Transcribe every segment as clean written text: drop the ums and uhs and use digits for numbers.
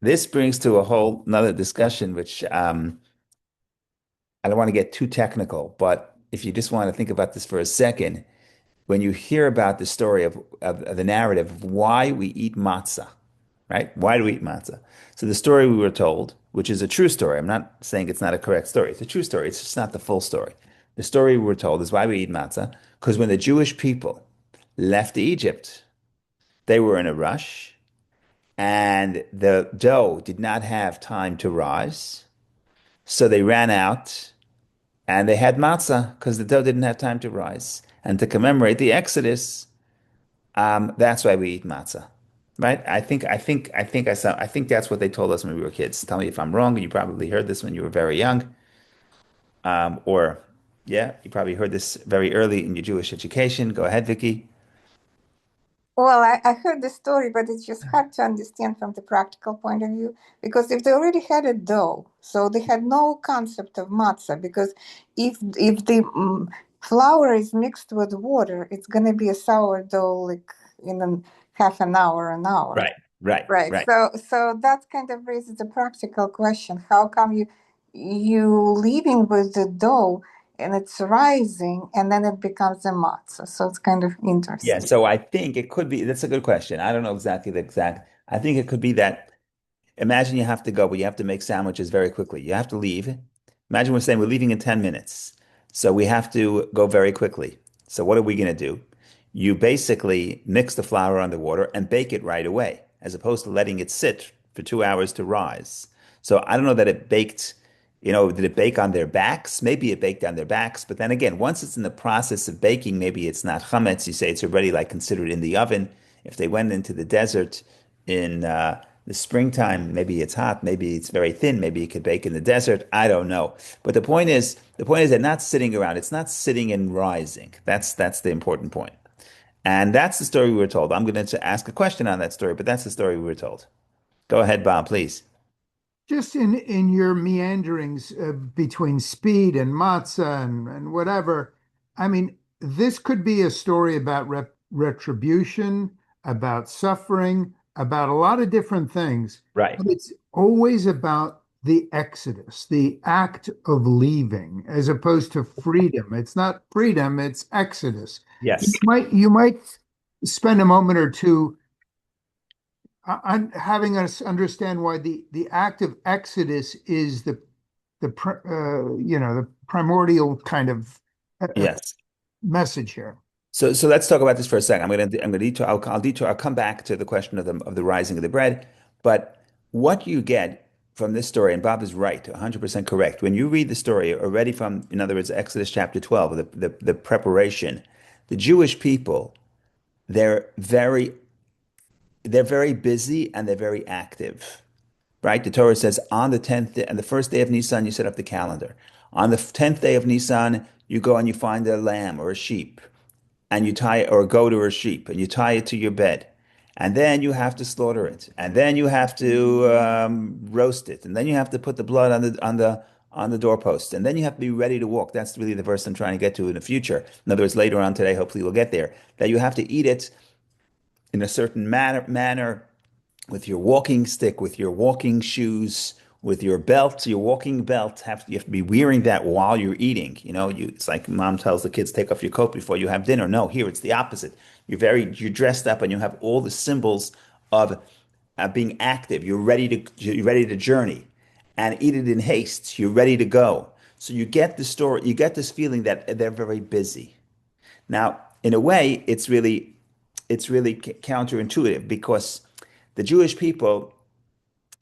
this brings to a whole another discussion, which I don't want to get too technical, but if you just want to think about this for a second, when you hear about the story of the narrative of why we eat matzah, right? Why do we eat matzah? So the story we were told, which is a true story, I'm not saying it's not a correct story. It's a true story. It's just not the full story. The story we were told is why we eat matzah, because when the Jewish people left Egypt, they were in a rush and the dough did not have time to rise. So they ran out and they had matzah because the dough didn't have time to rise. And to commemorate the Exodus, that's why we eat matzah, right? I think that's what they told us when we were kids. Tell me if I'm wrong. You probably heard this when you were very young, or yeah, you probably heard this very early in your Jewish education. Go ahead, Vicky. Well, I heard the story, but it's just hard to understand from the practical point of view because if they already had a dough, so they had no concept of matzah. Because if the flour is mixed with water, it's gonna be a sourdough like in half an hour, an hour. Right, right, Right. right. So that kind of raises a practical question. How come you leaving with the dough and it's rising and then it becomes a matzah? So it's kind of Yeah, interesting. so I think it could be, that's a good question. I don't know exactly the exact, I think it could be that imagine you have to go, but you have to make sandwiches very quickly. You have to leave. Imagine we're saying we're leaving in 10 minutes. So we have to go very quickly. So what are we going to do? You basically mix the flour on the water and bake it right away, as opposed to letting it sit for 2 hours to rise. So I don't know that it baked, did it bake on their backs? Maybe it baked on their backs. But then again, once it's in the process of baking, maybe it's not chametz. You say it's already like considered in the oven. If they went into the desert in the springtime, maybe it's hot, maybe it's very thin, maybe you could bake in the desert. I don't know. But the point is they're not sitting around. It's not sitting and rising. That's the important point. And that's the story we were told. I'm going to ask a question on that story, but that's the story we were told. Go ahead, Bob, please. Just in your meanderings between speed and matzah and whatever, I mean, this could be a story about retribution, about suffering, about a lot of different things, Right. but it's always about the exodus, the act of leaving, as opposed to freedom. It's not freedom, it's exodus. You Yes. might spend a moment or two having us understand why the act of Exodus is the primordial kind of Yes. message here. So let's talk about this for a second. I'm gonna detour. I'll come back to the question of the rising of the bread. But what you get from this story, and Bob is right, 100% correct. When you read the story already from, in other words, Exodus chapter 12, the preparation, the Jewish people, they're very they're very busy and they're very active, right? The Torah says on the 10th day, and the first day of Nisan, you set up the calendar. On the 10th day of Nisan, you go and you find a lamb or a sheep and you tie it, or a goat or a sheep, and you tie it to your bed. And then you have to slaughter it. And then you have to roast it. And then you have to put the blood on the doorpost. And then you have to be ready to walk. That's really the verse I'm trying to get to in the future. In other words, later on today, hopefully we'll get there. That you have to eat it in a certain manner with your walking stick, with your walking shoes, with your belt, your walking belt. You have to be wearing that while you're eating. It's like mom tells the kids, take off your coat before you have dinner. No, here it's the opposite. You're dressed up and you have all the symbols of being active. You're ready to journey and eat it in haste. You're ready to go. So you get the story, you get this feeling that they're very busy. Now, in a way, it's really counterintuitive because the Jewish people,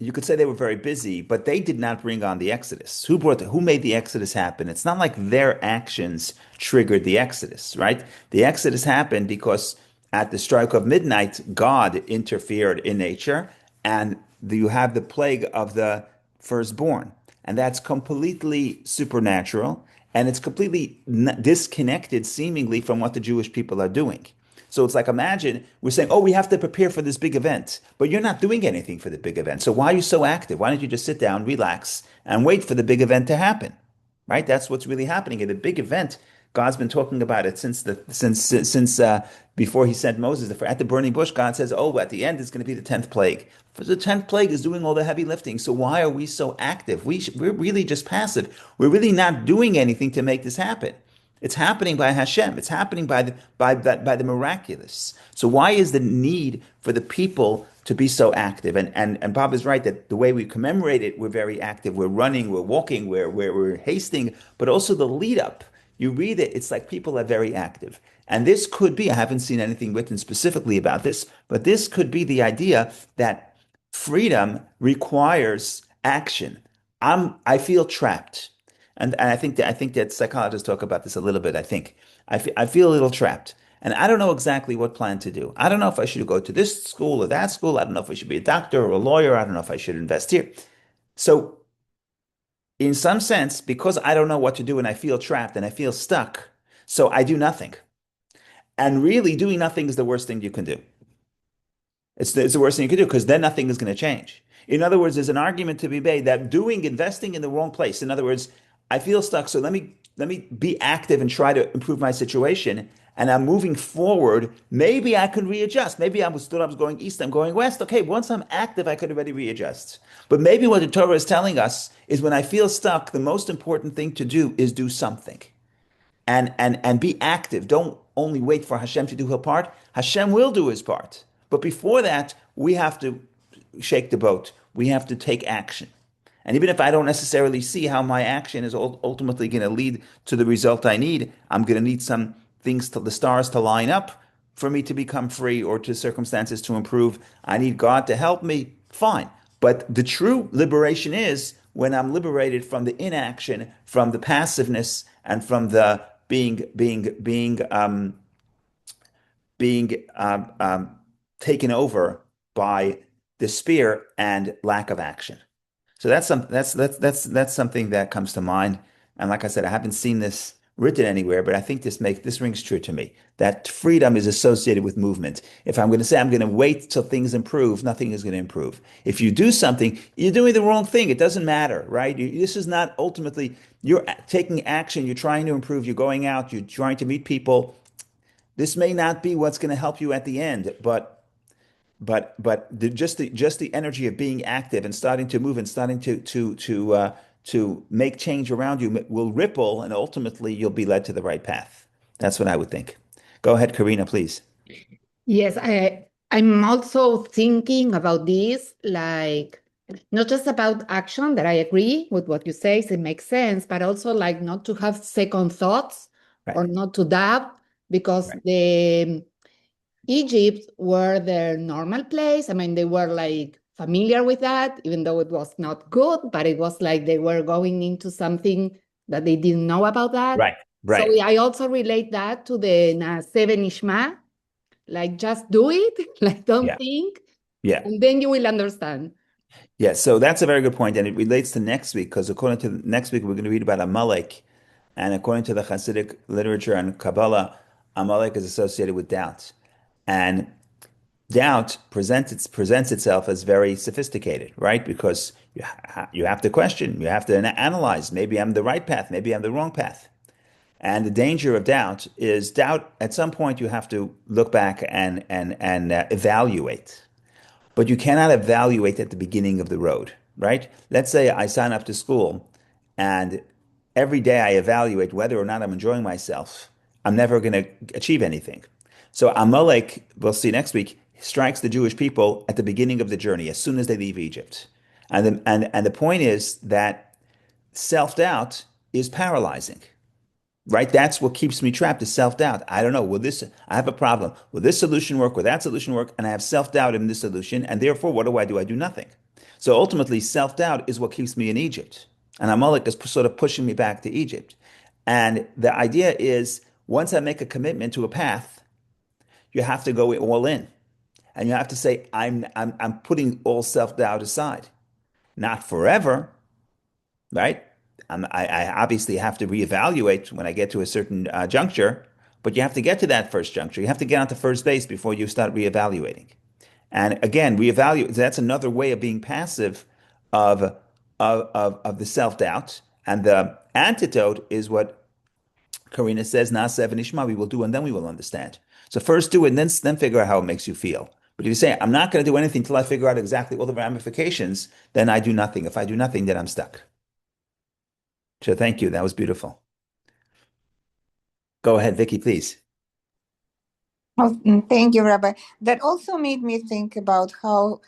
you could say they were very busy, but they did not bring on the Exodus. Who made the Exodus happen? It's not like their actions triggered the Exodus, right? The Exodus happened because at the strike of midnight, God interfered in nature, and you have the plague of the firstborn. And that's completely supernatural, and it's completely disconnected, seemingly, from what the Jewish people are doing. So it's like imagine we're saying, oh, we have to prepare for this big event, but you're not doing anything for the big event. So why are you so active? Why don't you just sit down, relax, and wait for the big event to happen? Right? That's what's really happening. At a big event, God's been talking about it since before he sent Moses. At the burning bush, God says, "Oh, at the end it's going to be the 10th plague." For the 10th plague is doing all the heavy lifting. So why are we so active? We're really just passive. We're really not doing anything to make this happen. It's happening by Hashem. It's happening by the miraculous. So why is the need for the people to be so active? And Bob is right that the way we commemorate it, we're very active. We're running, we're walking, we're hasting, but also the lead up. You read it, it's like people are very active. And this could be, I haven't seen anything written specifically about this, but this could be the idea that freedom requires action. I feel trapped. And I think that psychologists talk about this a little bit. I feel a little trapped, and I don't know exactly what plan to do. I don't know if I should go to this school or that school. I don't know if I should be a doctor or a lawyer. I don't know if I should invest here. So, in some sense, because I don't know what to do and I feel trapped and I feel stuck, so I do nothing. And really, doing nothing is the worst thing you can do. It's the worst thing you can do because then nothing is going to change. In other words, there's an argument to be made that investing in the wrong place. In other words, I feel stuck, so let me be active and try to improve my situation. And I'm moving forward. Maybe I can readjust. Maybe I was going east, I'm going west. Okay, once I'm active, I could already readjust. But maybe what the Torah is telling us is when I feel stuck, the most important thing to do is do something and be active. Don't only wait for Hashem to do her part. Hashem will do his part. But before that, we have to shake the boat. We have to take action. And even if I don't necessarily see how my action is ultimately going to lead to the result I need, I'm going to need some things to the stars to line up for me to become free or to circumstances to improve. I need God to help me. Fine. But the true liberation is when I'm liberated from the inaction, from the passiveness, and from the being taken over by despair and lack of action. So that's something that comes to mind. And like I said, I haven't seen this written anywhere, but I think this rings true to me. That freedom is associated with movement. If I'm going to say I'm going to wait till things improve, nothing is going to improve. If you do something, you're doing the wrong thing. It doesn't matter, right? This is not ultimately, you're taking action, you're trying to improve, you're going out, you're trying to meet people. This may not be what's going to help you at the end, but just the energy of being active and starting to move and starting to make change around you will ripple, and ultimately you'll be led to the right path. That's what I would think. Go ahead, Karina, please. Yes, I'm also thinking about this, like not just about action, that I agree with what you say, it makes sense, but also like not to have second thoughts or Right. not to doubt, because Right. the Egypt were their normal place. I mean, they were like familiar with that, even though it was not good, but it was like they were going into something that they didn't know about that. Right. So Right. I also relate that to the Seven Ishma, like just do it, like don't Yeah. think, Yeah. and then you will understand. Yeah. So that's a very good point, and it relates to next week because according to next week we're going to read about Amalek, and according to the Hasidic literature and Kabbalah, Amalek is associated with doubt, and doubt presents itself as very sophisticated, right? Because you have to question, you have to analyze. Maybe I'm the right path, maybe I'm the wrong path. And the danger of doubt is doubt. At some point, you have to look back and evaluate, but you cannot evaluate at the beginning of the road, right? Let's say I sign up to school, and every day I evaluate whether or not I'm enjoying myself. I'm never going to achieve anything. So Amalek, we'll see next week, strikes the Jewish people at the beginning of the journey, as soon as they leave Egypt. And the point is that self-doubt is paralyzing, right? That's what keeps me trapped is self-doubt. I don't know, I have a problem. Will this solution work? Will that solution work? And I have self-doubt in this solution. And therefore, what do? I do nothing. So ultimately, self-doubt is what keeps me in Egypt. And Amalek is sort of pushing me back to Egypt. And the idea is once I make a commitment to a path, you have to go all in. And you have to say, I'm putting all self-doubt aside. Not forever, right? I obviously have to reevaluate when I get to a certain juncture, but you have to get to that first juncture. You have to get onto first base before you start reevaluating. And again, reevaluate, that's another way of being passive of the self-doubt. And the antidote is what Karina says, Na'aseh v'nishma, we will do and then we will understand. So first do it and then figure out how it makes you feel. But if you say, I'm not going to do anything till I figure out exactly all the ramifications, then I do nothing. If I do nothing, then I'm stuck. So thank you. That was beautiful. Go ahead, Vicky, please. Oh, thank you, Rabbi. That also made me think about how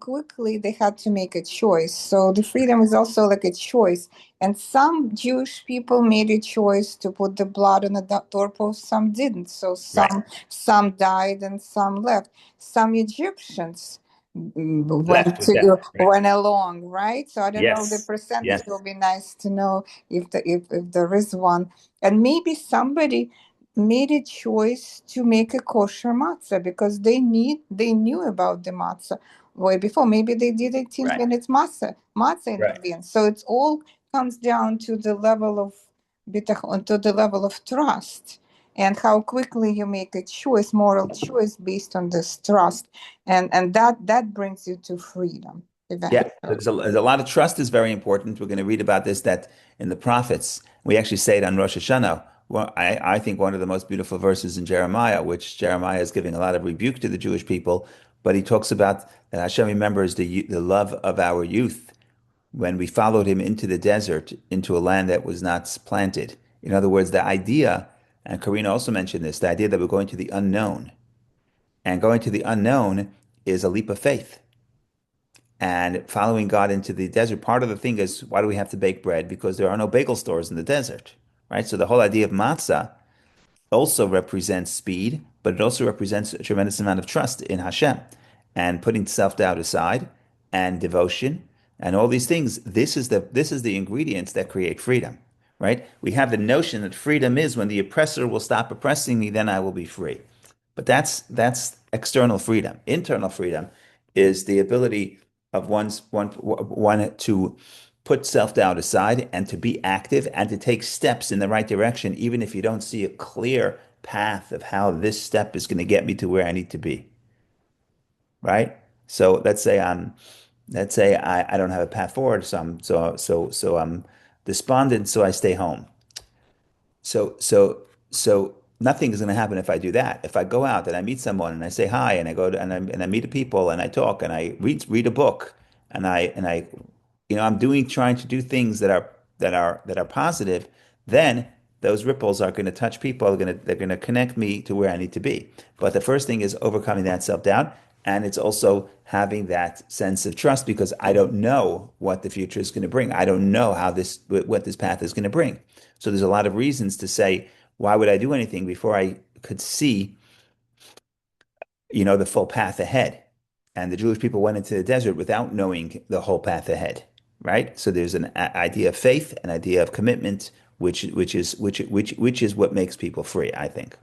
quickly they had to make a choice. So the freedom is also like a choice. And some Jewish people made a choice to put the blood on the doorpost, some didn't. So Right. some died and some left. Some Egyptians Left with that. Right. went along, right? So I don't know the Yes. percentage. Yes. It will be nice to know if there is one. And maybe somebody made a choice to make a kosher matzah because they knew about the matzah way before. Maybe they did 18 Right. minutes matzah in Right. advance. So it all comes down to the level of bitachon, to the level of trust, and how quickly you make a choice, moral choice based on this trust, and that brings you to freedom Yeah, eventually. there's a lot of trust is very important. We're going to read about this that in the prophets, we actually say it on Rosh Hashanah. Well, I think one of the most beautiful verses in Jeremiah, which Jeremiah is giving a lot of rebuke to the Jewish people, but he talks about that Hashem remembers the love of our youth when we followed him into the desert, into a land that was not planted. In other words, the idea, and Karina also mentioned this, the idea that we're going to the unknown, and going to the unknown is a leap of faith. And following God into the desert, part of the thing is, why do we have to bake bread? Because there are no bagel stores in the desert, right? So the whole idea of matzah also represents speed, but it also represents a tremendous amount of trust in Hashem and putting self-doubt aside and devotion and all these things. This is the ingredients that create freedom, right? We have the notion that freedom is when the oppressor will stop oppressing me, then I will be free. But that's external freedom. Internal freedom is the ability of one to put self-doubt aside and to be active and to take steps in the right direction, even if you don't see a clear path of how this step is going to get me to where I need to be. Right? So let's say I don't have a path forward, so I'm despondent, so I stay home. So nothing is going to happen if I do that. If I go out and I meet someone and I say hi and I go to and I meet the people and I talk and I read a book and I I'm trying to do things that are positive, then those ripples are going to touch people, they're going to connect me to where I need to be. But the first thing is overcoming that self-doubt, and it's also having that sense of trust because I don't know what the future is going to bring. I don't know what this path is going to bring. So there's a lot of reasons to say, why would I do anything before I could see, the full path ahead? And the Jewish people went into the desert without knowing the whole path ahead, right? So there's an idea of faith, an idea of commitment, which is what makes people free, I think.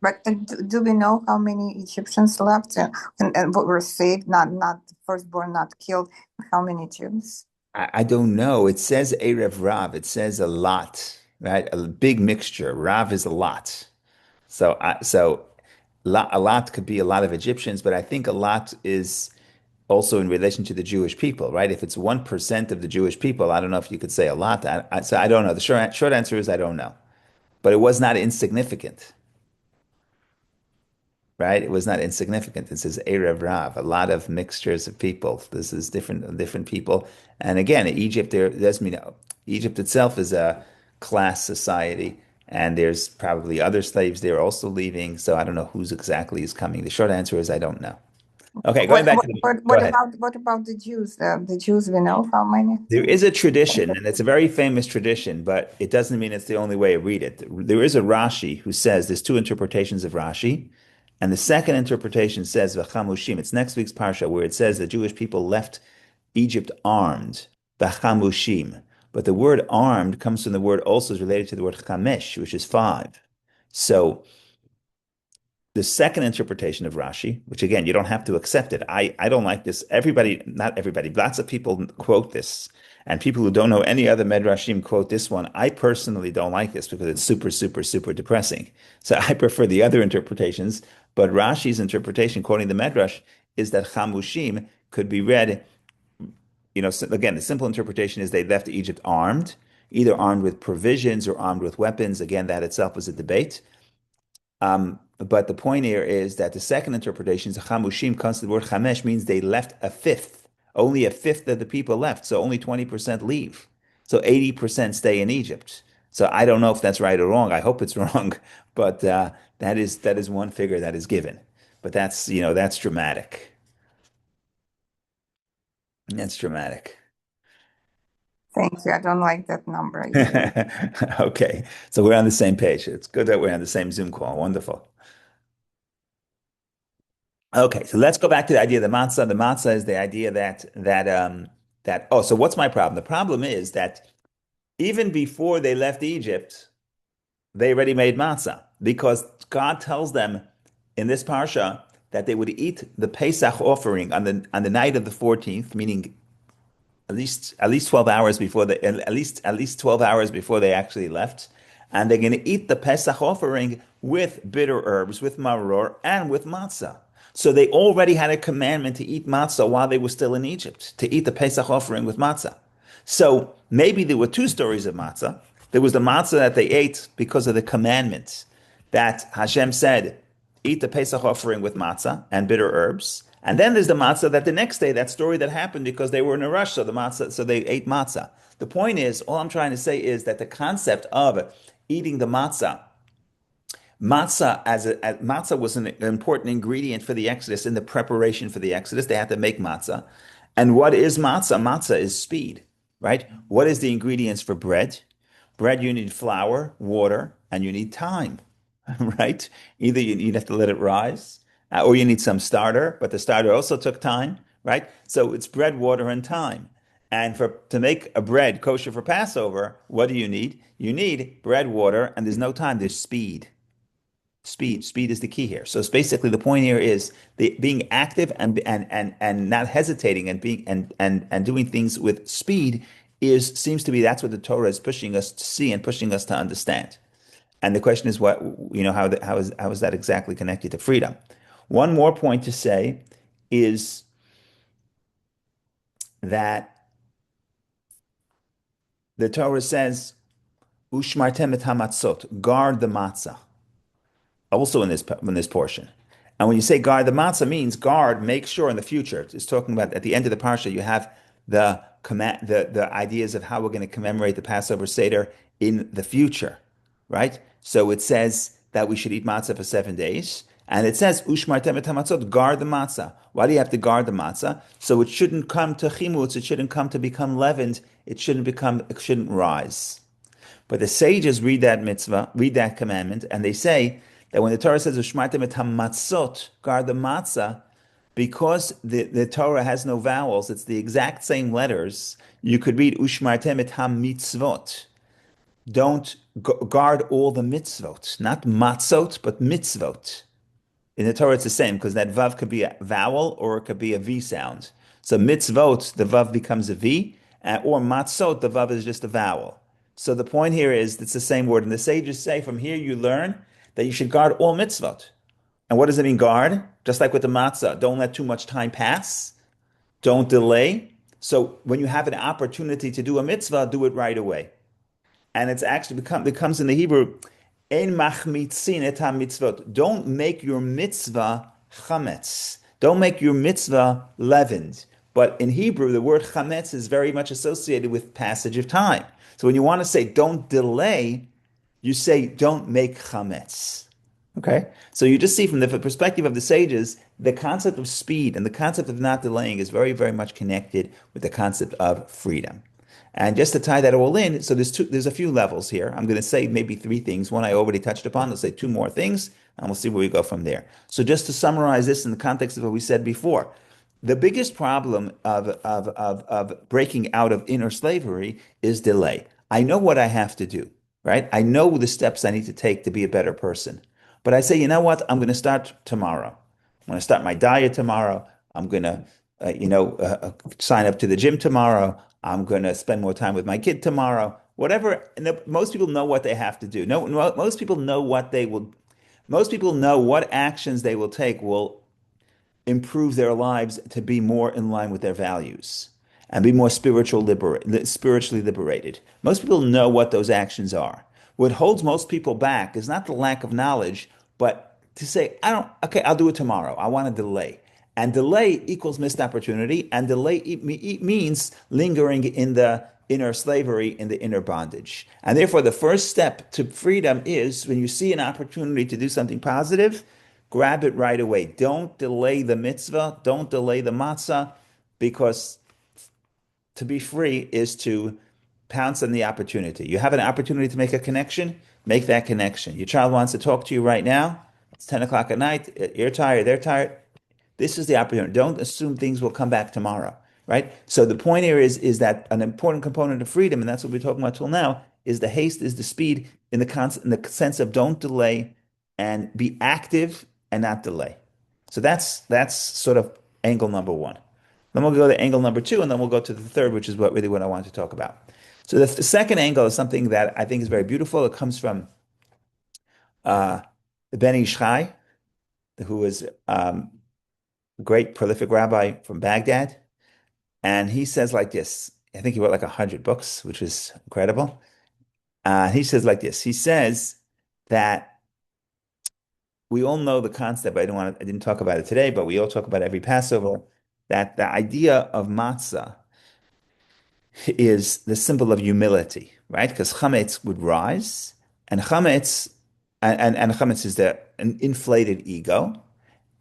But do we know how many Egyptians left and what were saved, not firstborn, not killed? How many Jews? I don't know. It says Erev Rav. It says a lot, right? A big mixture. Rav is a lot. So a lot could be a lot of Egyptians, but I think a lot is also in relation to the Jewish people, right? If it's 1% of the Jewish people, I don't know if you could say a lot. So I don't know. The short answer is I don't know. But it was not insignificant, right? It was not insignificant. This is Erev Rav, a lot of mixtures of people. This is different people. And again, Egypt itself is a class society, and there's probably other slaves there also leaving. So I don't know who's exactly is coming. The short answer is I don't know. Okay, going back to go ahead. What about the Jews? The Jews, we know how many? There is a tradition, and it's a very famous tradition, but it doesn't mean it's the only way to read it. There is a Rashi who says there's two interpretations of Rashi, and the second interpretation says v'chamushim. It's next week's parsha where it says the Jewish people left Egypt armed, v'chamushim. But the word armed comes from the word also is related to the word chamesh, which is five. So the second interpretation of Rashi, which again, you don't have to accept it. I don't like this. Not everybody, lots of people quote this. And people who don't know any other Medrashim quote this one. I personally don't like this because it's super, super, super depressing. So I prefer the other interpretations. But Rashi's interpretation, quoting the Medrash, is that Chamushim could be read, again, the simple interpretation is they left Egypt armed. either armed with provisions or armed with weapons. Again, that itself was a debate. But the point here is that the second interpretation is chamushim comes to the word chamesh means they left a fifth. Only a fifth of the people left, so only 20% leave. So 80% stay in Egypt. So I don't know if that's right or wrong. I hope it's wrong, but that is one figure that is given. But that's dramatic. That's dramatic. Thank you. I don't like that number either. Okay, so we're on the same page. It's good that we're on the same Zoom call. Wonderful. Okay, so let's go back to the idea of the matzah. The matzah is the idea so what's my problem? The problem is that even before they left Egypt, they already made matzah because God tells them in this parsha that they would eat the Pesach offering on the night of the 14th, meaning at least 12 hours before at least 12 hours before they actually left, and they're going to eat the Pesach offering with bitter herbs, with maror, and with matzah. So they already had a commandment to eat matzah while they were still in Egypt, to eat the Pesach offering with matzah. So maybe there were two stories of matzah. There was the matzah that they ate because of the commandment that Hashem said, eat the Pesach offering with matzah and bitter herbs. And then there's the matzah that the next day, that story that happened because they were in a rush, so they ate matzah. The point is, all I'm trying to say is that the concept of eating the matzah matzah was an important ingredient for the Exodus in the preparation for the Exodus. They had to make matzah. And what is matzah? Matzah is speed, right? What is the ingredients for bread? Bread, you need flour, water, and you need time, right? Either you have to let it rise, or you need some starter, but the starter also took time, right? So it's bread, water, and time. And to make a bread kosher for Passover, what do you need? You need bread, water, and there's no time. There's speed. Speed is the key here. So it's basically the point here is being active and not hesitating and being and doing things with speed seems to be that's what the Torah is pushing us to see and pushing us to understand. And the question is how is that exactly connected to freedom? One more point to say is that the Torah says, "Ushmartem et hamatzot," guard the matzah. Also in this portion. And when you say guard the matzah means guard, make sure in the future. It's talking about at the end of the parsha, you have the ideas of how we're going to commemorate the Passover Seder in the future, right? So it says that we should eat matzah for 7 days. And it says, Ushmartem et hamatzot, guard the matzah. Why do you have to guard the matzah? So it shouldn't come to chimutz, it shouldn't come to become leavened, it shouldn't rise. But the sages read that commandment, and they say, that when the Torah says Ushmartem et hamatzot, guard the matzah, because the Torah has no vowels, it's the exact same letters. You could read Ushmartem et hamitzvot. Don't guard all the mitzvot, not matzot, but mitzvot. In the Torah, it's the same because that vav could be a vowel or it could be a V sound. So mitzvot, the vav becomes a V, or matzot, the vav is just a vowel. So the point here is it's the same word, and the sages say from here you learn that you should guard all mitzvot. And what does it mean, guard? Just like with the matzah, don't let too much time pass. Don't delay. So when you have an opportunity to do a mitzvah, do it right away. And it's actually becomes in the Hebrew, ein machmitzin et ha-mitzvot. Don't make your mitzvah chametz. Don't make your mitzvah leavened. But in Hebrew, the word chametz is very much associated with passage of time. So when you want to say don't delay, you say, don't make chametz. Okay? So you just see from the perspective of the sages, the concept of speed and the concept of not delaying is very, very much connected with the concept of freedom. And just to tie that all in, so there's a few levels here. I'm going to say maybe three things. One I already touched upon. Let's say two more things, and we'll see where we go from there. So just to summarize this in the context of what we said before, the biggest problem of breaking out of inner slavery is delay. I know what I have to do. Right? I know the steps I need to take to be a better person. But I say, you know what? I'm going to start tomorrow. I'm going to start my diet tomorrow. I'm going to, sign up to the gym tomorrow. I'm going to spend more time with my kid tomorrow. Whatever. And most people know what they have to do. No, most people know most people know what actions they will take will improve their lives to be more in line with their values. and be more spiritually liberated. Most people know what those actions are. What holds most people back is not the lack of knowledge, but to say, okay, I'll do it tomorrow. I want to delay. And delay equals missed opportunity, and delay means lingering in the inner slavery, in the inner bondage. And therefore, the first step to freedom is when you see an opportunity to do something positive, grab it right away. Don't delay the mitzvah, don't delay the matzah, because to be free is to pounce on the opportunity. You have an opportunity to make a connection, make that connection. Your child wants to talk to you right now. It's 10 o'clock at night. You're tired, they're tired. This is the opportunity. Don't assume things will come back tomorrow, right? So the point here is that an important component of freedom, and that's what we're talking about till now, is the haste, is the speed, in the sense of don't delay and be active and not delay. So that's sort of angle number one. Then we'll go to angle number two, and then we'll go to the third, which is what I want to talk about. So the second angle is something that I think is very beautiful. It comes from Ben Ish Chai, who was great prolific rabbi from Baghdad. And he says like this, I think he wrote like 100 books, which is incredible. He says like this, he says that we all know the concept, I didn't talk about it today, but we all talk about it every Passover, that the idea of matzah is the symbol of humility, right? Because chametz would rise, and chametz is an inflated ego,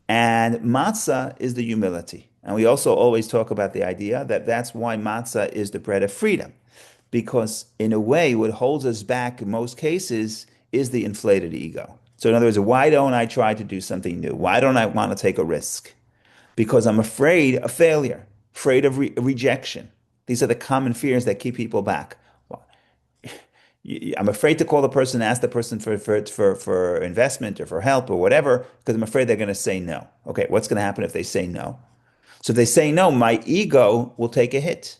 and matzah is the humility. And we also always talk about the idea that that's why matzah is the bread of freedom. Because in a way, what holds us back in most cases is the inflated ego. So in other words, why don't I try to do something new? Why don't I want to take a risk? Because I'm afraid of failure, afraid of rejection. These are the common fears that keep people back. I'm afraid to call the person, ask the person for investment or for help or whatever, because I'm afraid they're going to say no. Okay, what's going to happen if they say no? So if they say no, my ego will take a hit.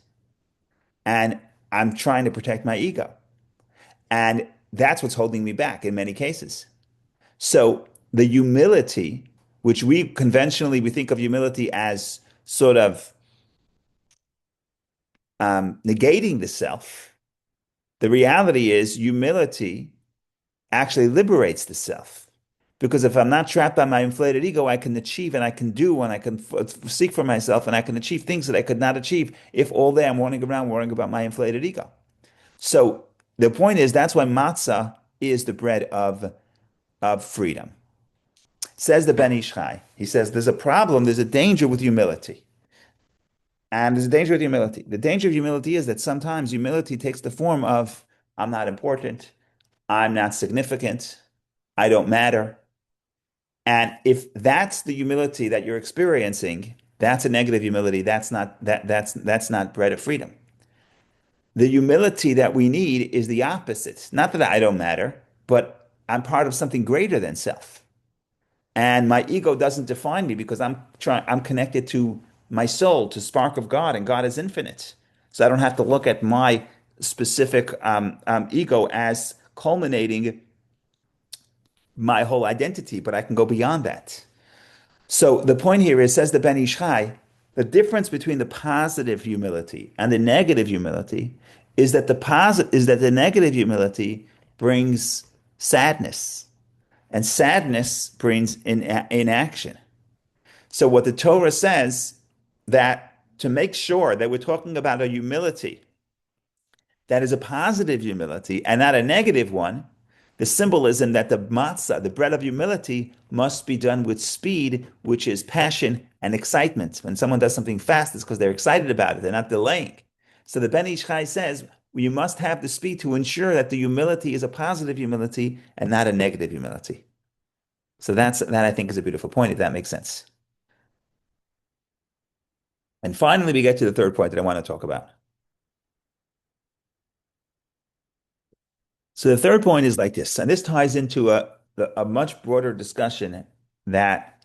And I'm trying to protect my ego. And that's what's holding me back in many cases. So the humility, which we think of humility as sort of negating the self, the reality is humility actually liberates the self. Because if I'm not trapped by my inflated ego, I can achieve and I can do and I can seek for myself and I can achieve things that I could not achieve if all day I'm running around worrying about my inflated ego. So the point is that's why matzah is the bread of freedom. Says the Ben Ish Chai. He says there's a problem, there's a danger with humility. And there's a danger with humility. The danger of humility is that sometimes humility takes the form of I'm not important, I'm not significant, I don't matter. And if that's the humility that you're experiencing, that's a negative humility. That's not bread of freedom. The humility that we need is the opposite. Not that I don't matter, but I'm part of something greater than self. And my ego doesn't define me because I'm connected to my soul, to spark of God, and God is infinite. So I don't have to look at my specific ego as culminating my whole identity, but I can go beyond that. So the point here is, says the Ben Ish Chai, the difference between the positive humility and the negative humility is that the negative humility brings sadness, and sadness brings inaction. So what the Torah says, that to make sure that we're talking about a humility that is a positive humility and not a negative one, the symbolism that the matzah, the bread of humility, must be done with speed, which is passion and excitement. When someone does something fast, it's because they're excited about it. They're not delaying. So the Ben Ish Chai says, you must have the speed to ensure that the humility is a positive humility and not a negative humility. So that I think is a beautiful point, if that makes sense. And finally, we get to the third point that I want to talk about. So the third point is like this, and this ties into a much broader discussion that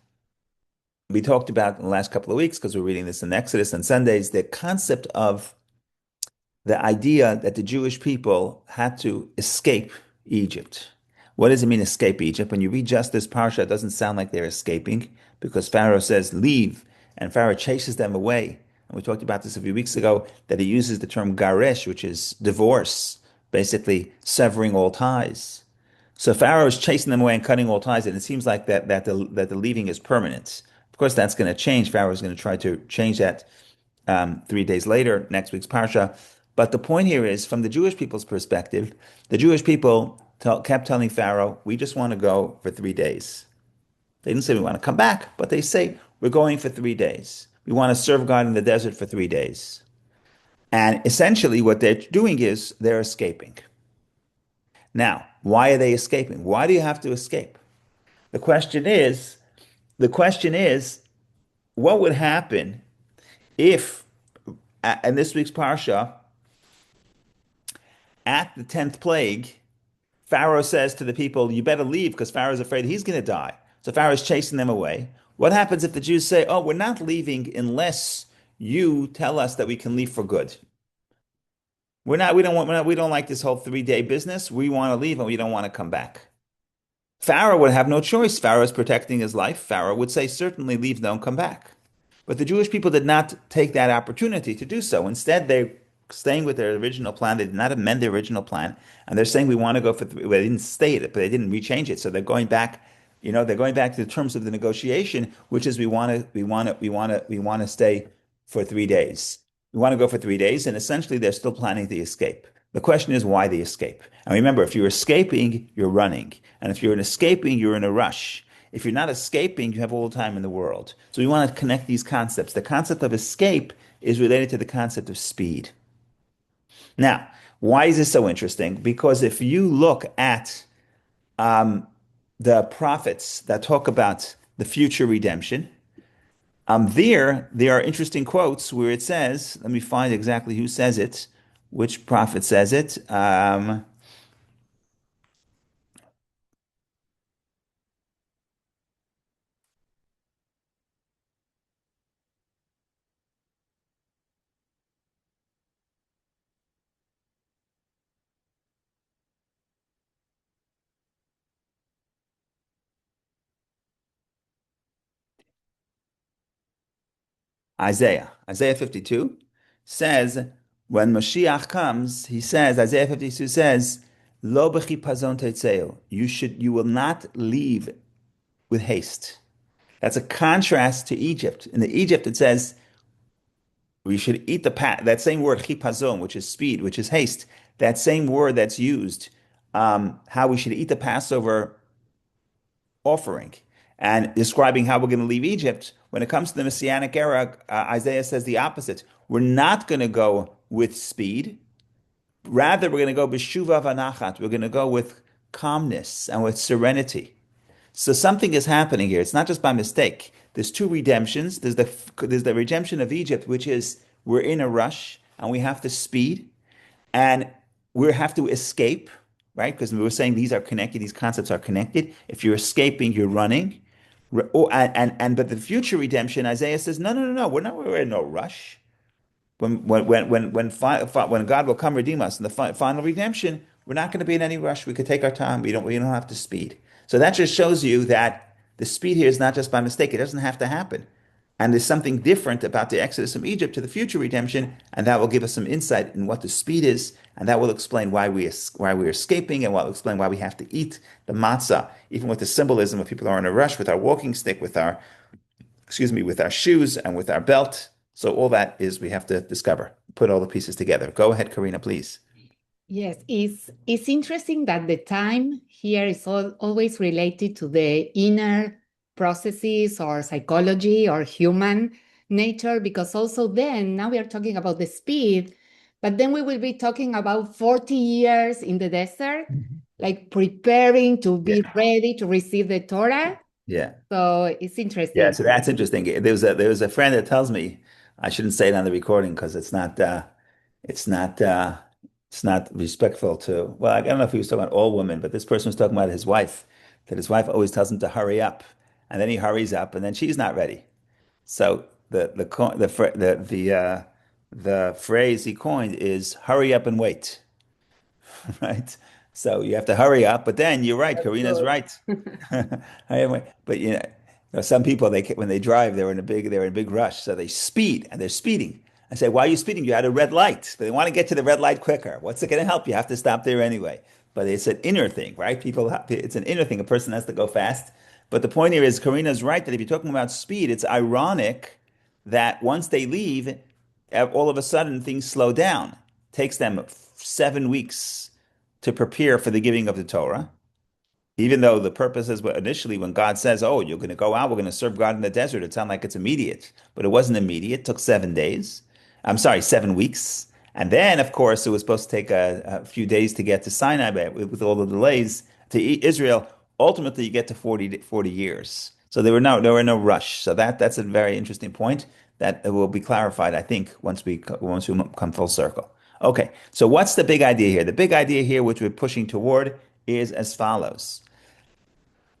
we talked about in the last couple of weeks, because we're reading this in Exodus on Sundays, the concept of the idea that the Jewish people had to escape Egypt. What does it mean, escape Egypt? When you read just this parsha, it doesn't sound like they're escaping, because Pharaoh says, leave, and Pharaoh chases them away. and we talked about this a few weeks ago, that he uses the term garesh, which is divorce, basically severing all ties. So Pharaoh is chasing them away and cutting all ties, and it seems like that the leaving is permanent. Of course, that's going to change. Pharaoh is going to try to change that 3 days later, next week's parsha. But the point here is, from the Jewish people's perspective, the Jewish people kept telling Pharaoh, "We just want to go for 3 days." They didn't say we want to come back, but they say we're going for 3 days. We want to serve God in the desert for 3 days. And essentially, what they're doing is they're escaping. Now, why are they escaping? Why do you have to escape? The question is, the question is, what would happen if, in this week's parsha, at the 10th plague, Pharaoh says to the people, you better leave because Pharaoh's afraid he's going to die. So Pharaoh's chasing them away. What happens if the Jews say, oh, we're not leaving unless you tell us that we can leave for good? We don't like this whole 3 day business. We want to leave and we don't want to come back. Pharaoh would have no choice. Pharaoh is protecting his life. Pharaoh would say, certainly leave, don't come back. But the Jewish people did not take that opportunity to do so. Instead, they're staying with their original plan. They did not amend their original plan. And they're saying we want to go for three. Well, they didn't state it, but they didn't rechange it. So they're going back, they're going back to the terms of the negotiation, which is we want to stay for 3 days. We want to go for 3 days, and essentially they're still planning the escape. The question is why the escape. And remember, if you're escaping, you're running. And if you're in escaping, you're in a rush. If you're not escaping, you have all the time in the world. So we want to connect these concepts. The concept of escape is related to the concept of speed. Now, why is this so interesting? Because if you look at the prophets that talk about the future redemption, there are interesting quotes where it says, let me find exactly who says it, which prophet says it. Isaiah 52 says, when Mashiach comes, he says, Isaiah 52 says, Lo b'chipazon tetzeu. You will not leave with haste. That's a contrast to Egypt. In the Egypt, it says, we should eat that same word, chipazon, which is speed, which is haste. That same word that's used, how we should eat the Passover offering and describing how we're going to leave Egypt. When it comes to the Messianic era, Isaiah says the opposite. We're not going to go with speed. Rather, we're going to go b'shuva v'nachat. We're going to go with calmness and with serenity. So something is happening here. It's not just by mistake. There's two redemptions. There's the redemption of Egypt, which is we're in a rush and we have to speed and we have to escape, right? Because we were saying these are connected. These concepts are connected. If you're escaping, you're running. But the future redemption, Isaiah says, no. We're in no rush. When God will come redeem us in the final redemption, we're not going to be in any rush. We could take our time. We don't have to speed. So that just shows you that the speed here is not just by mistake. It doesn't have to happen. And there's something different about the exodus from Egypt to the future redemption, and that will give us some insight in what the speed is, and that will explain why we're escaping, and will explain why we have to eat the matzah, even with the symbolism of people who are in a rush with our walking stick, with our shoes, and with our belt. So all that is we have to discover, put all the pieces together. Go ahead, Karina, please. Yes, it's interesting that the time here is always related to the inner processes or psychology or human nature, because also then now we are talking about the speed, but then we will be talking about 40 years in the desert, like preparing to be ready to receive the Torah. Yeah. So it's interesting. Yeah, so that's interesting. There was a friend that tells me, I shouldn't say it on the recording because it's not respectful to, well, I don't know if he was talking about all women, but this person was talking about his wife, that his wife always tells him to hurry up, and then he hurries up, and then she's not ready. So the phrase he coined is "hurry up and wait," right? So you have to hurry up, but then you're right. Karina's right. But Now, some people, when they drive, they're in a big rush, so they speed and they're speeding. I say, why are you speeding? You had a red light. But they want to get to the red light quicker. What's it going to help? You have to stop there anyway. But it's an inner thing, right? It's an inner thing. A person has to go fast. But the point here is, Karina's right that if you're talking about speed, it's ironic that once they leave, all of a sudden things slow down. It takes them 7 weeks to prepare for the giving of the Torah. Even though the purpose is initially when God says, "Oh, you're going to go out, we're going to serve God in the desert," it sounded like it's immediate, but it wasn't immediate. It took 7 days. I'm sorry, 7 weeks. And then, of course, it was supposed to take a few days to get to Sinai, but with all the delays to Israel. Ultimately, you get to 40 years. So there were no rush. So that's a very interesting point that will be clarified, I think, once we come full circle. Okay, so what's the big idea here? The big idea here, which we're pushing toward, is as follows.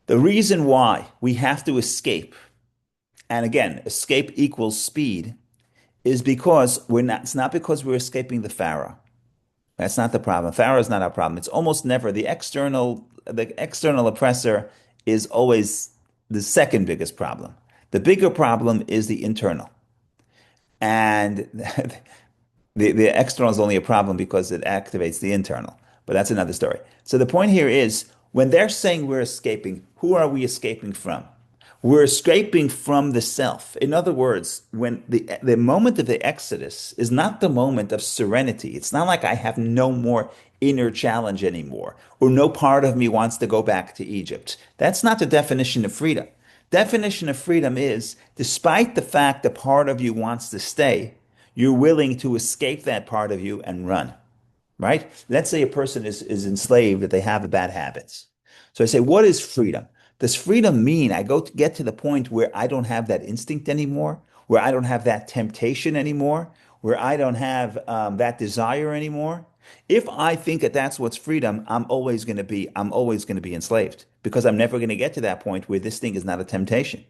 The reason why we have to escape, and again, escape equals speed, is because it's not because we're escaping the Pharaoh. That's not the problem. Pharaoh is not our problem. It's almost never the external oppressor is always the second biggest problem. The bigger problem is the internal. And the external is only a problem because it activates the internal. But that's another story. So the point here is when they're saying we're escaping, who are we escaping from? We're escaping from the self. In other words, when the moment of the Exodus is not the moment of serenity. It's not like I have no more inner challenge anymore, or no part of me wants to go back to Egypt. That's not the definition of freedom. Definition of freedom is, despite the fact that part of you wants to stay, you're willing to escape that part of you and run, right? Let's say a person is enslaved, that they have bad habits. So I say, what is freedom? Does freedom mean I get to the point where I don't have that instinct anymore, where I don't have that temptation anymore, where I don't have that desire anymore? If I think that that's what's freedom, I'm always going to be enslaved because I'm never going to get to that point where this thing is not a temptation.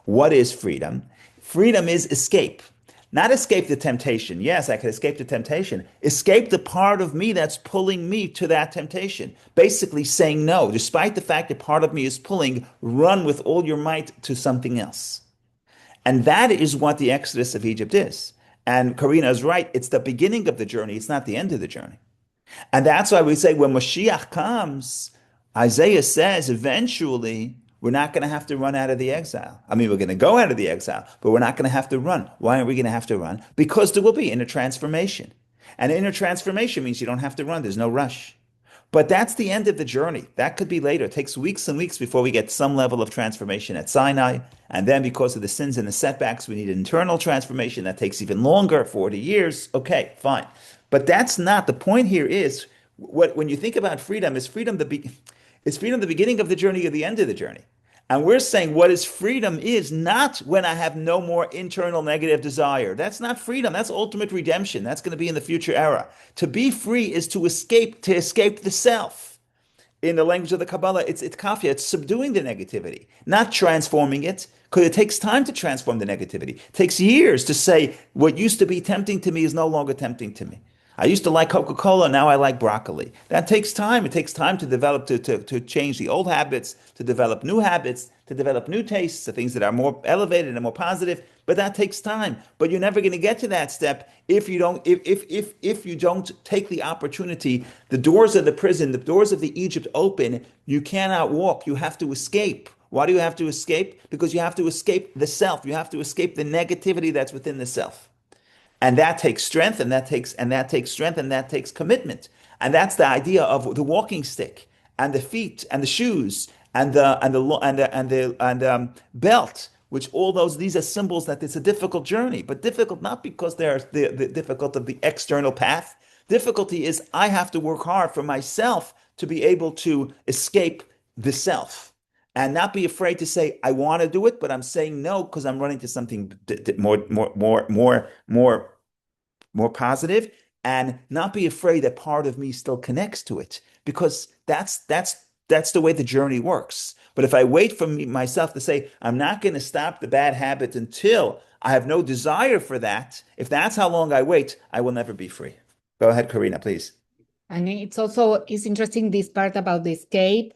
What is freedom? Freedom is escape. Not escape the temptation. Yes, I could escape the temptation. Escape the part of me that's pulling me to that temptation. Basically saying no, despite the fact that part of me is pulling, run with all your might to something else. And that is what the Exodus of Egypt is. And Karina is right. It's the beginning of the journey. It's not the end of the journey. And that's why we say when Mashiach comes, Isaiah says eventually we're not going to have to run out of the exile. I mean, we're going to go out of the exile, but we're not going to have to run. Why aren't we going to have to run? Because there will be inner transformation. And inner transformation means you don't have to run. There's no rush. But that's the end of the journey. That could be later. It takes weeks and weeks before we get some level of transformation at Sinai. And then because of the sins and the setbacks, we need internal transformation. That takes even longer, 40 years. Okay, fine. But that's not the point here is when you think about freedom, is freedom the beginning of the journey or the end of the journey? And we're saying what is freedom is not when I have no more internal negative desire. That's not freedom. That's ultimate redemption. That's going to be in the future era. To be free is to escape the self. In the language of the Kabbalah, it's kafia. It's subduing the negativity, not transforming it, because it takes time to transform the negativity. It takes years to say what used to be tempting to me is no longer tempting to me. I used to like Coca-Cola, now I like broccoli. That takes time. It takes time to develop, to change the old habits, to develop new habits, to develop new tastes, to things that are more elevated and more positive. But that takes time. But you're never going to get to that step if you don't take the opportunity. The doors of the prison, the doors of the Egypt open. You cannot walk. You have to escape. Why do you have to escape? Because you have to escape the self. You have to escape the negativity that's within the self. And that takes strength, and that takes strength, and that takes commitment. And that's the idea of the walking stick, and the feet, and the shoes, and the belt. Which these are symbols that it's a difficult journey, but difficult not because they're the difficult of the external path. Difficulty is I have to work hard for myself to be able to escape the self. And not be afraid to say, I want to do it, but I'm saying no because I'm running to something more positive, and not be afraid that part of me still connects to it, because that's the way the journey works. But if I wait for myself to say, I'm not going to stop the bad habit until I have no desire for that, if that's how long I wait, I will never be free. Go ahead, Karina, please. And it's interesting this part about the escape,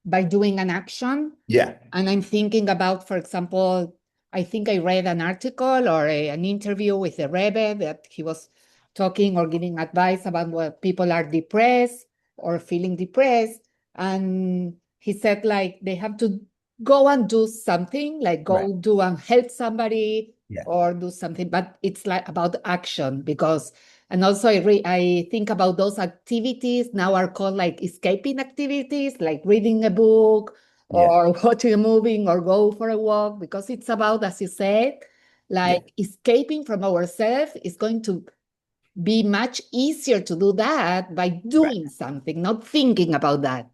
by doing an action. Yeah. And I'm thinking about, for example, I think I read an article or an interview with the Rebbe that he was talking or giving advice about when people are depressed or feeling depressed. And he said, like, they have to go and do something, like go Right. do and help somebody Yeah. or do something. But it's like about action because, and also I think about those activities now are called like escaping activities, like reading a book Yeah. or watching a movie or go for a walk, because it's about, as you said, like escaping from ourselves is going to be much easier to do that by Right. doing something, not thinking about that.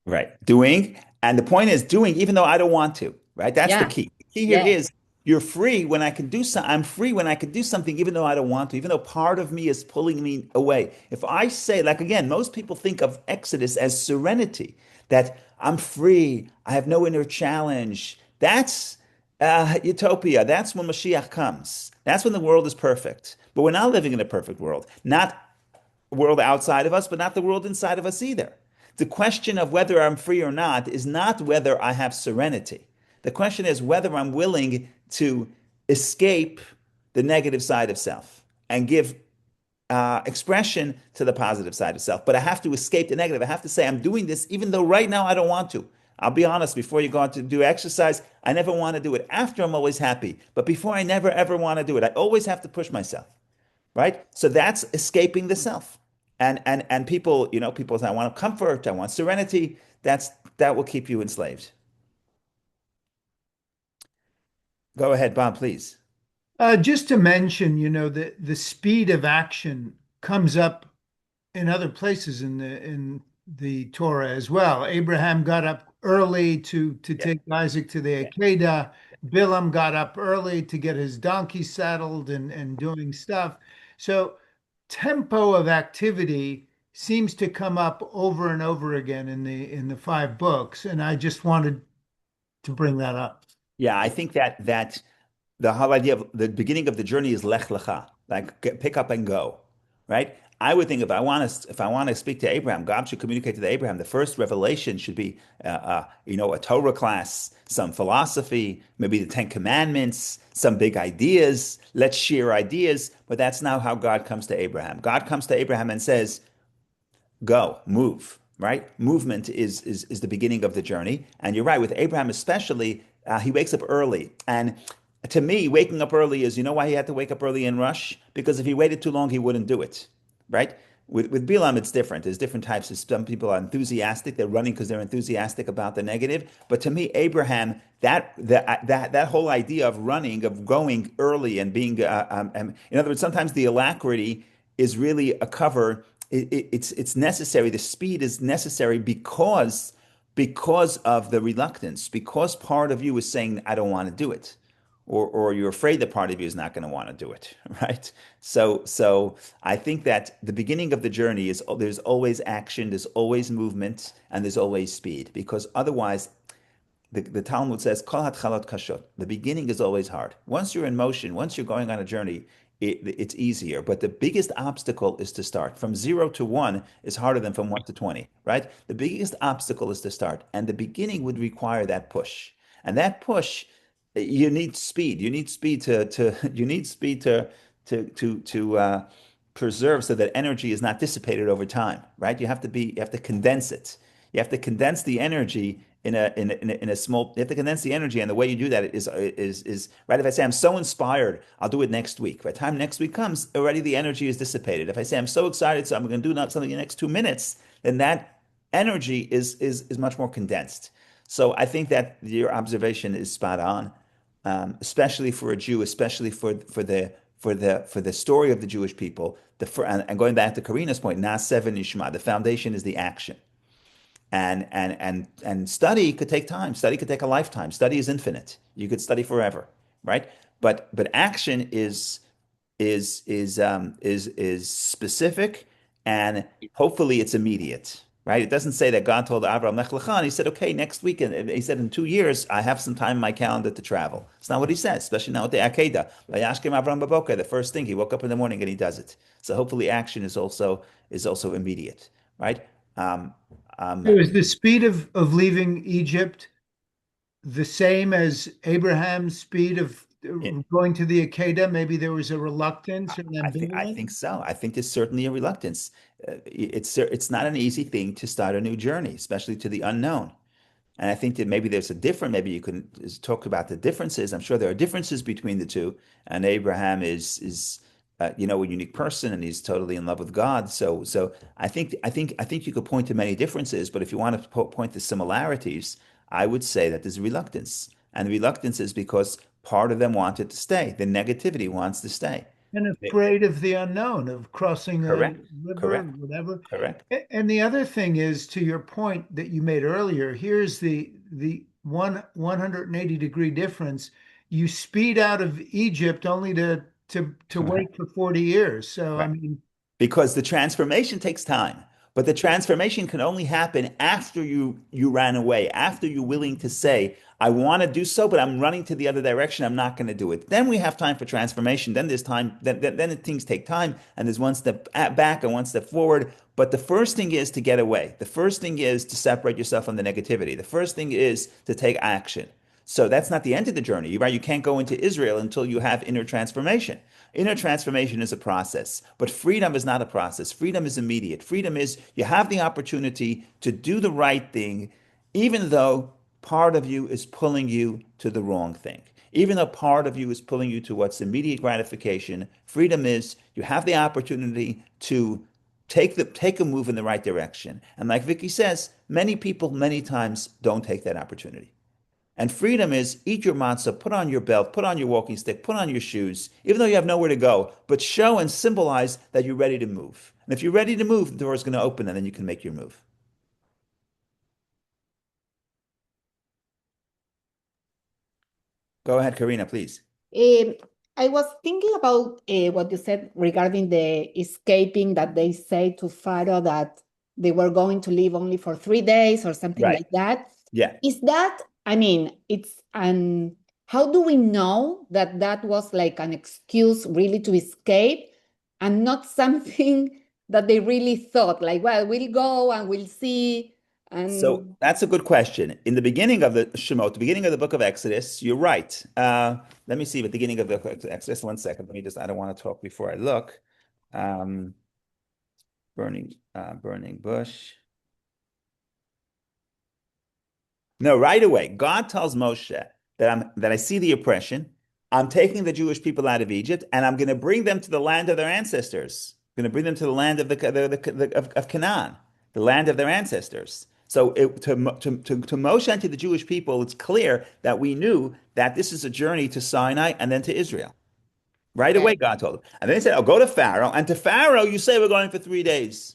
Right. Doing. And the point is doing, even though I don't want to, right? That's the Yeah. key. The key here Yeah. is you're free when I can do something. I'm free when I can do something, even though I don't want to, even though part of me is pulling me away. If I say, like, again, most people think of Exodus as serenity, that I'm free, I have no inner challenge. That's utopia. That's when Mashiach comes. That's when the world is perfect. But we're not living in a perfect world. Not world outside of us, but not the world inside of us either. The question of whether I'm free or not is not whether I have serenity. The question is whether I'm willing to escape the negative side of self and give expression to the positive side of self. But I have to escape the negative. I have to say, I'm doing this even though right now I don't want to. I'll be honest, before you go on to do exercise, I never want to do it. After, I'm always happy. But before, I never ever want to do it. I always have to push myself, right? So that's escaping the self. And people, people say, I want comfort, I want serenity. That will keep you enslaved. Go ahead, Bob, please. Just to mention, the speed of action comes up in other places in the Torah as well. Abraham got up early to Yeah. take Isaac to the Akedah. Bilam got up early to get his donkey saddled and doing stuff. So tempo of activity seems to come up over and over again in the five books, and I just wanted to bring that up. Yeah, I think that the whole idea of the beginning of the journey is lech lecha, like pick up and go, right? I would think if I want to speak to Abraham, God should communicate to Abraham. The first revelation should be, a Torah class, some philosophy, maybe the Ten Commandments, some big ideas. Let's share ideas. But that's not how God comes to Abraham. God comes to Abraham and says, go, move, right? Movement is the beginning of the journey. And you're right, with Abraham especially, he wakes up early. And to me, waking up early is, you know why he had to wake up early and rush? Because if he waited too long, he wouldn't do it, right? With Bilam, it's different. There's different types. Some people are enthusiastic; they're running because they're enthusiastic about the negative. But to me, Abraham, that whole idea of running, of going early and being, in other words, sometimes the alacrity is really a cover. It's necessary. The speed is necessary because of the reluctance, because part of you is saying, I don't want to do it, or you're afraid that part of you is not going to want to do it, right? So I think that the beginning of the journey is there's always action, there's always movement, and there's always speed, because otherwise the Talmud says, Kol hatchalot kashot. The beginning is always hard. Once you're in motion, once you're going on a journey, it's easier. But the biggest obstacle is to start. From 0 to 1 is harder than from 1 to 20, right? The biggest obstacle is to start. And the beginning would require that push. And that push, you need speed. You need speed to preserve so that energy is not dissipated over time, right? You have to condense it. You have to condense the energy in a small. You have to condense the energy, and the way you do that is right. If I say I'm so inspired, I'll do it next week. By the time next week comes, already the energy is dissipated. If I say I'm so excited, so I'm going to do something in the next 2 minutes, then that energy is much more condensed. So I think that your observation is spot on, especially for a Jew, especially for the story of the Jewish people. And going back to Karina's point, Naseh v'nishma, the foundation is the action. And study could take time. Study could take a lifetime. Study is infinite. You could study forever, right? But action is specific, and hopefully it's immediate, right? It doesn't say that God told Abraham Lech Lecha, and he said, okay, next week, and he said in 2 years I have some time in my calendar to travel. It's not what he says, especially now with the Akedah. Vayashkem Avraham Baboker, the first thing, he woke up in the morning and he does it. So hopefully action is also immediate, right? Um, So is the speed of leaving Egypt the same as Abraham's speed of it, going to the Akedah? Maybe there was a reluctance or an I ambivalence? think so. I think there's certainly a reluctance. It's not an easy thing to start a new journey, especially to the unknown. And I think that maybe there's a different, maybe you can talk about the differences. I'm sure there are differences between the two. And Abraham is a unique person, and he's totally in love with God. So I think you could point to many differences, but if you want to point to similarities, I would say that there's reluctance. And the reluctance is because part of them wanted to stay. The negativity wants to stay. And afraid of the unknown, of crossing a Correct, river, correct, whatever. correct. And the other thing is, to your point that you made earlier, here's the 180-degree difference. You speed out of Egypt only to wait for 40 years. So I Right. mean, Because the transformation takes time, but the transformation can only happen after you ran away, after you're willing to say, I want to do so, but I'm running to the other direction. I'm not going to do it. Then we have time for transformation. Then there's time. Then things take time, and there's one step back and one step forward. But the first thing is to get away. The first thing is to separate yourself from the negativity. The first thing is to take action. So that's not the end of the journey, right? You can't go into Israel until you have inner transformation. Inner transformation is a process, but freedom is not a process. Freedom is immediate. Freedom is you have the opportunity to do the right thing, even though part of you is pulling you to the wrong thing. Even though part of you is pulling you to what's immediate gratification, freedom is you have the opportunity to take a move in the right direction. And like Vicky says, many people many times don't take that opportunity. And freedom is eat your matzah, put on your belt, put on your walking stick, put on your shoes, even though you have nowhere to go, but show and symbolize that you're ready to move. And if you're ready to move, the door is going to open and then you can make your move. Go ahead, Karina, please. Um, I was thinking about what you said regarding the escaping that they say to Pharaoh that they were going to leave only for 3 days or something Right. like that. Yeah. Is that, I mean, it's an, how do we know that that was like an excuse really to escape and not something that they really thought, like, well, we'll go and we'll see. So And that's a good question. In the beginning of the Shemot, the beginning of the book of Exodus, you're right. Let me see, the beginning of the Exodus, one second. I don't want to talk before I look. Um, burning bush. No, right away, God tells Moshe that I see the oppression. I'm taking the Jewish people out of Egypt, and I'm going to bring them to the land of their ancestors. I'm going to bring them to the land of of Canaan, the land of their ancestors. So to Moshe and to the Jewish people, it's clear that we knew that this is a journey to Sinai and then to Israel. Right away, okay. God told them. And then he said, "Oh, go to Pharaoh. And to Pharaoh, you say we're going for 3 days."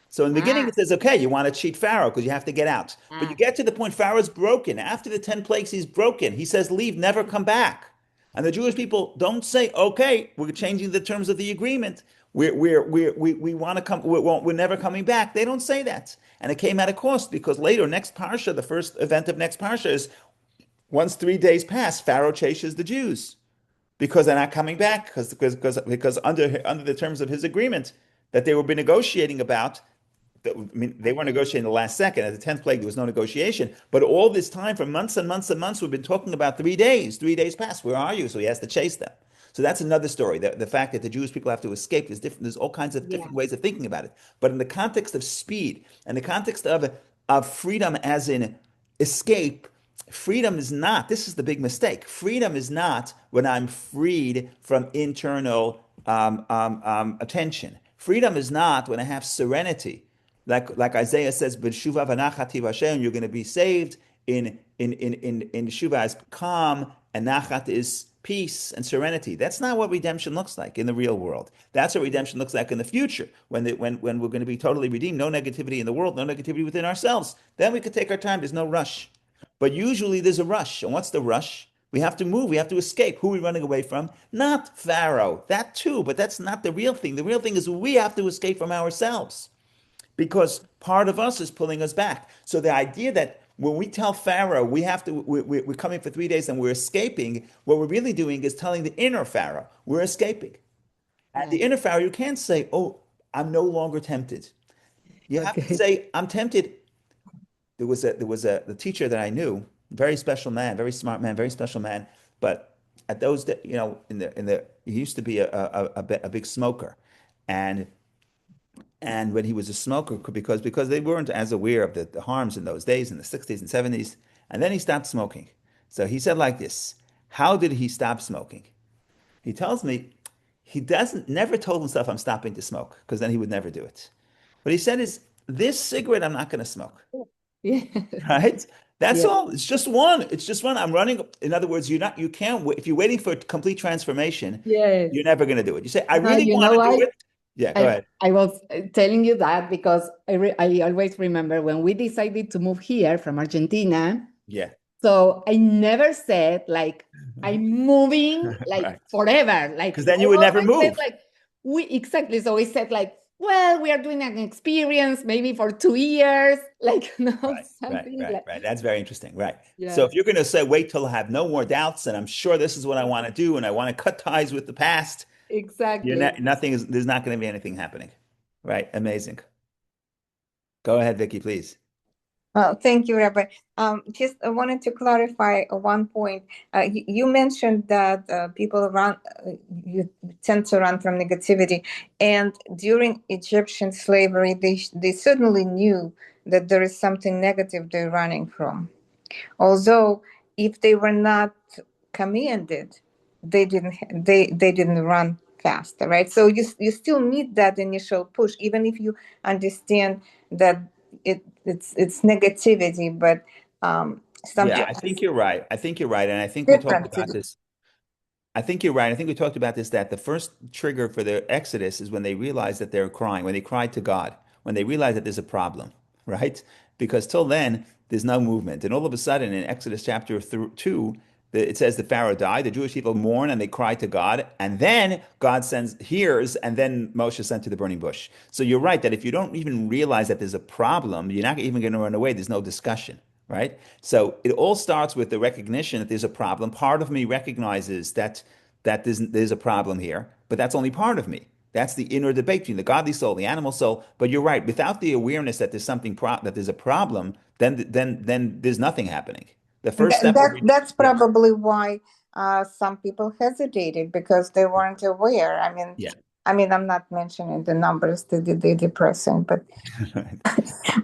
So in the beginning, Ah, it says, okay, you want to cheat Pharaoh because you have to get out. But you ah, get to the point Pharaoh's broken. After the 10 plagues, he's broken. He says, leave, never come back. And the Jewish people don't say, okay, we're changing the terms of the agreement. We want to come, we're never coming back. They don't say that. And it came at a cost because later, next Parsha, the first event of next Parsha is once 3 days pass, Pharaoh chases the Jews because they're not coming back because under the terms of his agreement that they were negotiating about. I mean, they were okay. negotiating the last second. At the 10th plague, there was no negotiation. But all this time, for months and months and months, we've been talking about 3 days. 3 days passed. Where are you? So he has to chase them. So that's another story. The fact that the Jewish people have to escape is different. There's all kinds of Yeah, different ways of thinking about it. But in the context of speed and the context of freedom as in escape, freedom is not, this is the big mistake. Freedom is not when I'm freed from internal attention. Freedom is not when I have serenity. Like Isaiah says, "B'shuva v'nachati v'Hashem," you're going to be saved in Shuva is calm, and Nachat is peace and serenity. That's not what redemption looks like in the real world. That's what redemption looks like in the future, when we're going to be totally redeemed, no negativity in the world, no negativity within ourselves. Then we could take our time. There's no rush. But usually there's a rush. And what's the rush? We have to move. We have to escape. Who are we running away from? Not Pharaoh. That too, but that's not the real thing. The real thing is we have to escape from ourselves because part of us is pulling us back. So the idea that when we tell Pharaoh we're coming for 3 days and we're escaping, what we're really doing is telling the inner Pharaoh we're escaping. And the right. inner Pharaoh, you can't say, "Oh, I'm no longer tempted." You have to Okay. say, "I'm tempted. the teacher that I knew, very special man, very smart man, very special man. But at those, he used to be a big smoker, and when he was a smoker, because they weren't as aware of the harms in those days in the 60s and 70s, and then he stopped smoking. So he said like this, how did he stop smoking? He tells me he doesn't never told himself I'm stopping to smoke, because then he would never do it. What he said is, this cigarette I'm not going to smoke. Yeah. Right? That's Yeah. all. It's just one. It's just one. I'm running. In other words, you can't wait. If you're waiting for complete transformation, Yes. you're never going to do it. You say, I really You want know to do why? it. Yeah, go ahead. I was telling you that because I always remember when we decided to move here from Argentina. Yeah. So I never said like I'm moving like Right. forever. Like Because then you I would never always said move. like exactly. So we said like, well, we are doing an experience maybe for 2 years, like something like Right. That's very interesting. Right. So yeah, if you're going to say, wait till I have no more doubts, and I'm sure this is what I want to do, and I want to cut ties with the past, exactly. there's not going to be anything happening. Right. Amazing. Go ahead, Vicky, please. Thank you, Rabbi. Just wanted to clarify one point. You mentioned that people you tend to run from negativity, and during Egyptian slavery, they certainly knew that there is something negative they're running from. Although, if they were not commanded, they didn't run faster, right? So you still need that initial push, even if you understand that it's negativity, but Yeah, sometimes I think you're right. I think you're right. And I think we talked different to about do. this. I think you're right. I think we talked about this, that the first trigger for the Exodus is when they realize that they're crying, when they cried to God, when they realize that there's a problem, right? Because till then, there's no movement. And all of a sudden, in Exodus chapter 2, it says the Pharaoh died, the Jewish people mourn and they cry to God. And then God hears, and then Moshe sent to the burning bush. So you're right that if you don't even realize that there's a problem, you're not even going to run away. There's no discussion. Right? So it all starts with the recognition that there's a problem. Part of me recognizes that there's a problem here, but that's only part of me. That's the inner debate between the godly soul, the animal soul. But you're right. Without the awareness that there's that there's a problem, then there's nothing happening. The first step would be, That's yeah, probably why some people hesitated, because they weren't aware. yeah. I'm not mentioning the numbers, the depressing, but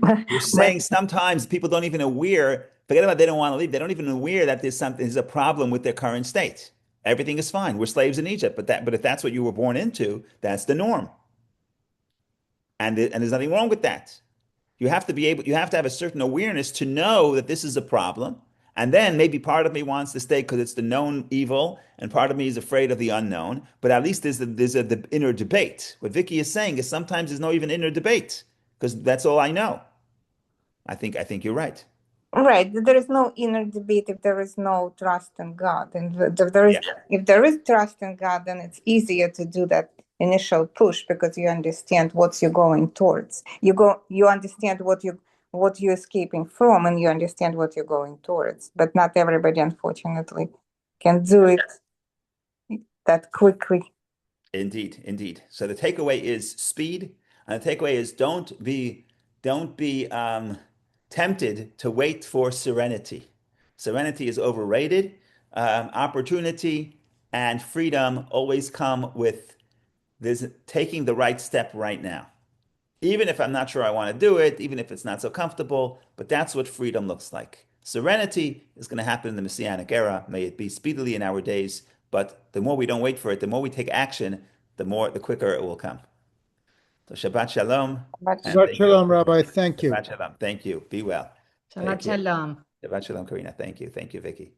You're but saying sometimes people don't even aware, forget about they don't want to leave. They don't even aware that there's a problem with their current state. Everything is fine. We're slaves in Egypt, but if that's what you were born into, that's the norm. And there's nothing wrong with that. You have to have a certain awareness to know that this is a problem. And then maybe part of me wants to stay because it's the known evil, and part of me is afraid of the unknown. But at least the inner debate. What Vicky is saying is sometimes there's no even inner debate because that's all I know. I think you're right. right, there is no inner debate if there is no trust in God. And Yeah. if there is trust in God, then it's easier to do that initial push, because you understand what you're going towards. You understand what you're escaping from, and you understand what you're going towards. But not everybody, unfortunately, can do it that quickly. Indeed, indeed. So the takeaway is speed, and the takeaway is don't be tempted to wait for serenity. Serenity is overrated. Opportunity and freedom always come with this taking the right step right now. Even if I'm not sure I want to do it, even if it's not so comfortable, but that's what freedom looks like. Serenity is going to happen in the Messianic era. May it be speedily in our days. But the more we don't wait for it, the more we take action, the quicker it will come. So Shabbat Shalom, But and Shabbat thank you. Shalom, Rabbi. Thank you. Shabbat Shalom. Thank you. Be well. Shabbat Take care. shalom. Shabbat Shalom, Karina. Thank you. Thank you, Vicky.